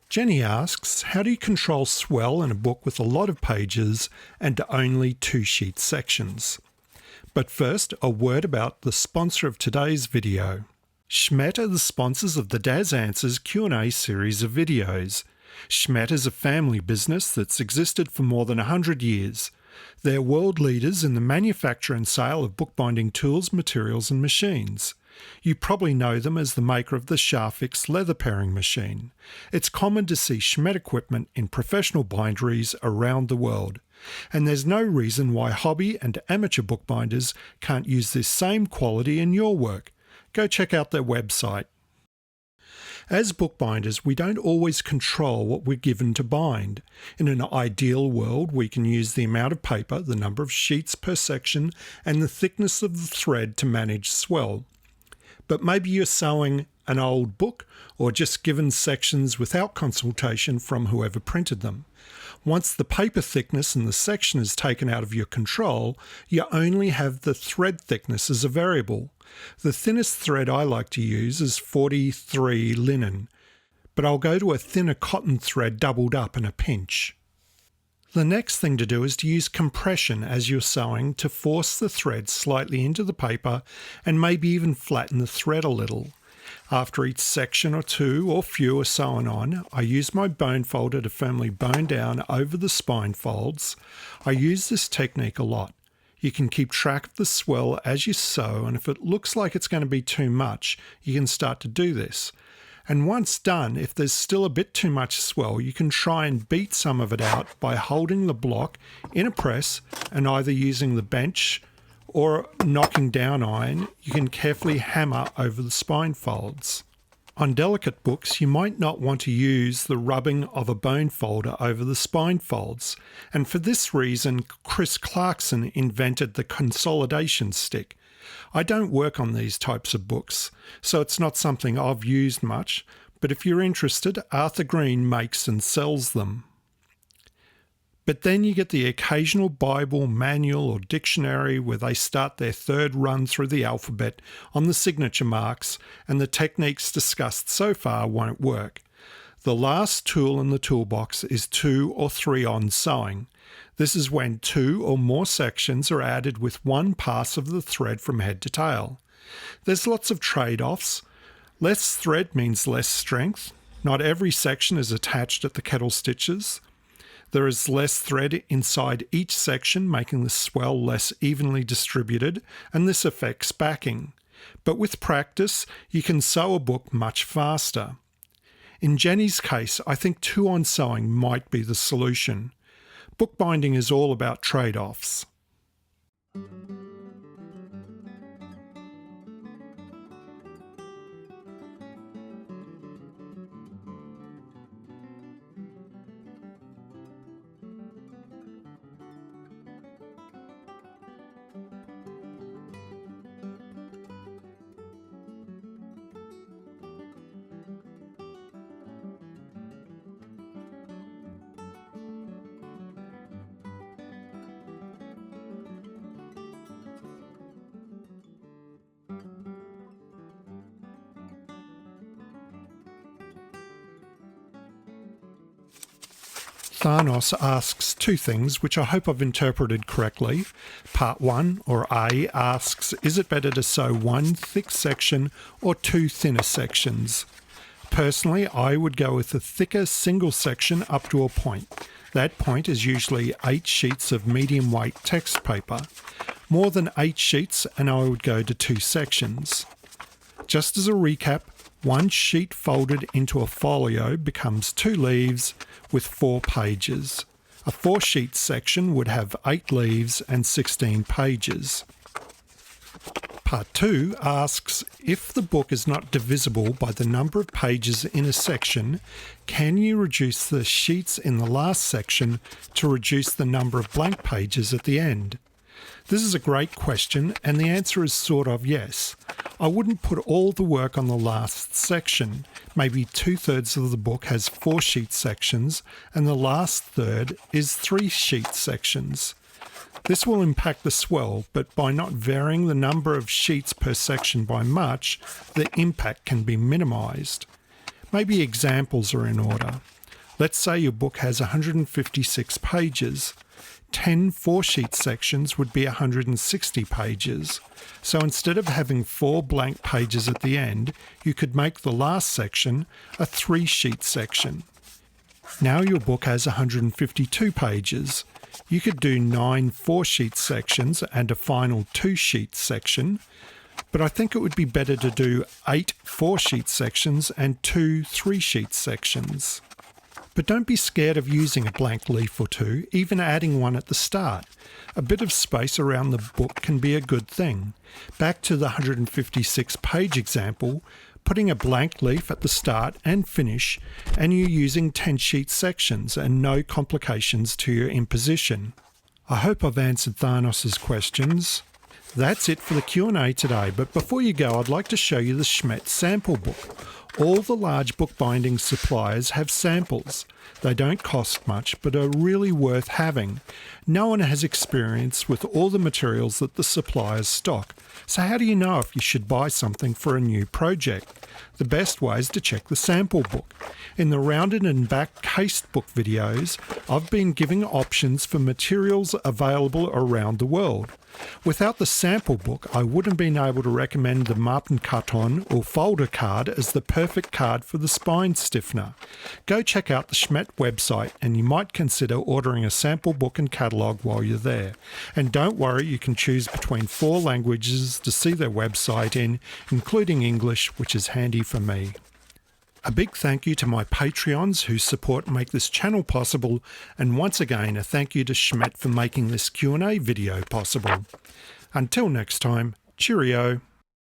Jenny asks, how do you control swell in a book with a lot of pages and only 2-sheet sections? But first, a word about the sponsor of today's video. Schmedt are the sponsors of the Daz Answers Q&A series of videos. Schmedt is a family business that's existed for more than 100 years. They're world leaders in the manufacture and sale of bookbinding tools, materials and machines. You probably know them as the maker of the Scharfix leather pairing machine. It's common to see Schmedt equipment in professional binderies around the world. And there's no reason why hobby and amateur bookbinders can't use this same quality in your work. Go check out their website. As bookbinders, we don't always control what we're given to bind. In an ideal world, we can use the amount of paper, the number of sheets per section, and the thickness of the thread to manage swell. But maybe you're sewing an old book or just given sections without consultation from whoever printed them. Once the paper thickness and the section is taken out of your control, you only have the thread thickness as a variable. The thinnest thread I like to use is 43 linen, but I'll go to a thinner cotton thread doubled up in a pinch. The next thing to do is to use compression as you're sewing to force the thread slightly into the paper and maybe even flatten the thread a little. After each section or two or few are sewn on, I use my bone folder to firmly bone down over the spine folds. I use this technique a lot. You can keep track of the swell as you sew, and if it looks like it's going to be too much, you can start to do this. And once done, if there's still a bit too much swell, you can try and beat some of it out by holding the block in a press and either using the bench or knocking down iron. You can carefully hammer over the spine folds. On delicate books, you might not want to use the rubbing of a bone folder over the spine folds, and for this reason, Chris Clarkson invented the consolidation stick. I don't work on these types of books, so it's not something I've used much, but if you're interested, Arthur Green makes and sells them. But then you get the occasional Bible, manual or dictionary where they start their third run through the alphabet on the signature marks, and the techniques discussed so far won't work. The last tool in the toolbox is 2 or 3-on sewing. This is when 2 or more sections are added with one pass of the thread from head to tail. There's lots of trade-offs. Less thread means less strength. Not every section is attached at the kettle stitches. There is less thread inside each section, making the swell less evenly distributed, and this affects backing. But with practice, you can sew a book much faster. In Jenny's case, I think 2-on sewing might be the solution. Bookbinding is all about trade-offs. Thanos asks 2 things, which I hope I've interpreted correctly. Part 1, or A, asks, is it better to sew 1 thick section or 2 thinner sections? Personally, I would go with a thicker single section up to a point. That point is usually 8 sheets of medium weight text paper. More than 8 sheets and I would go to 2 sections. Just as a recap, 1 sheet folded into a folio becomes 2 leaves with 4 pages. A 4-sheet section would have 8 leaves and 16 pages. Part 2 asks, if the book is not divisible by the number of pages in a section, can you reduce the sheets in the last section to reduce the number of blank pages at the end? This is a great question, and the answer is sort of yes. I wouldn't put all the work on the last section. Maybe 2/3 of the book has 4-sheet sections, and the last third is 3-sheet sections. This will impact the swell, but by not varying the number of sheets per section by much, the impact can be minimised. Maybe examples are in order. Let's say your book has 156 pages. 10 4-sheet sections would be 160 pages. So instead of having 4 blank pages at the end, you could make the last section a 3-sheet section. Now your book has 152 pages. You could do 9 4-sheet sections and a final 2-sheet section, but I think it would be better to do 8 4-sheet sections and 2 3-sheet sections. But don't be scared of using a blank leaf or two, even adding one at the start. A bit of space around the book can be a good thing. Back to the 156 page example, putting a blank leaf at the start and finish, and you're using 10-sheet sections and no complications to your imposition. I hope I've answered Thanos' questions. That's it for the Q&A today, but before you go, I'd like to show you the Schmedt sample book. All the large bookbinding suppliers have samples. They don't cost much, but are really worth having. No one has experience with all the materials that the suppliers stock. So how do you know if you should buy something for a new project? The best way is to check the sample book. In the rounded and back cased book videos, I've been giving options for materials available around the world. Without the sample book, I wouldn't have been able to recommend the Mappenkarton or folder card as the perfect card for the spine stiffener. Go check out the Schmedt website and you might consider ordering a sample book and catalogue while you're there. And don't worry, you can choose between 4 languages to see their website in, including English, which is handy for me. A big thank you to my Patreons who support and make this channel possible, and once again a thank you to Schmedt for making this Q&A video possible. Until next time, cheerio.